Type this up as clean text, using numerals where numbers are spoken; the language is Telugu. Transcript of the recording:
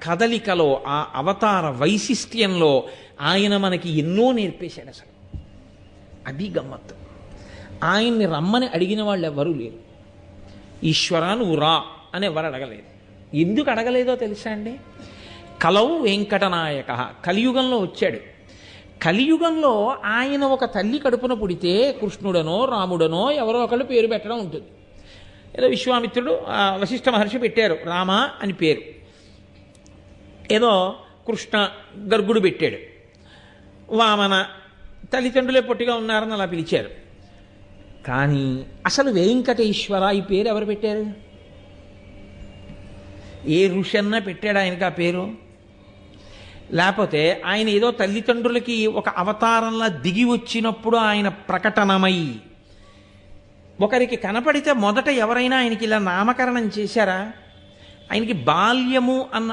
కదలికలో, ఆ అవతార వైశిష్ట్యంలో ఆయన మనకి ఎన్నో నేర్పేశాడు అసలు. అది గమ్మత్తు. ఆయన్ని రమ్మని అడిగిన వాళ్ళు ఎవరూ లేరు. ఈశ్వరా నువ్వు రా అని ఎవరు అడగలేదు. ఎందుకు అడగలేదో తెలుసా అండి? కలౌ వెంకటనాయక కలియుగంలో వచ్చాడు. కలియుగంలో ఆయన ఒక తల్లి కడుపున పుడితే కృష్ణుడనో రాముడనో ఎవరో ఒకళ్ళు పేరు పెట్టడం ఉంటుంది. ఏదో విశ్వామిత్రుడు వశిష్ఠ మహర్షి పెట్టారు రామ అని పేరు. ఏదో కృష్ణ గర్గుడు పెట్టాడు. వామన తల్లిదండ్రులే పొట్టిగా ఉన్నారని అలా పిలిచారు. కానీ అసలు వెంకటేశ్వర ఈ పేరు ఎవరు పెట్టారు? ఏ ఋషి అన్నా పెట్టాడు ఆయనకి ఆ పేరు? లేకపోతే ఆయన ఏదో తల్లిదండ్రులకి ఒక అవతారంలా దిగి వచ్చినప్పుడు ఆయన ప్రకటనమై ఒకరికి కనపడితే మొదట ఎవరైనా ఆయనకి ఇలా నామకరణం చేశారా? ఆయనకి బాల్యము అన్న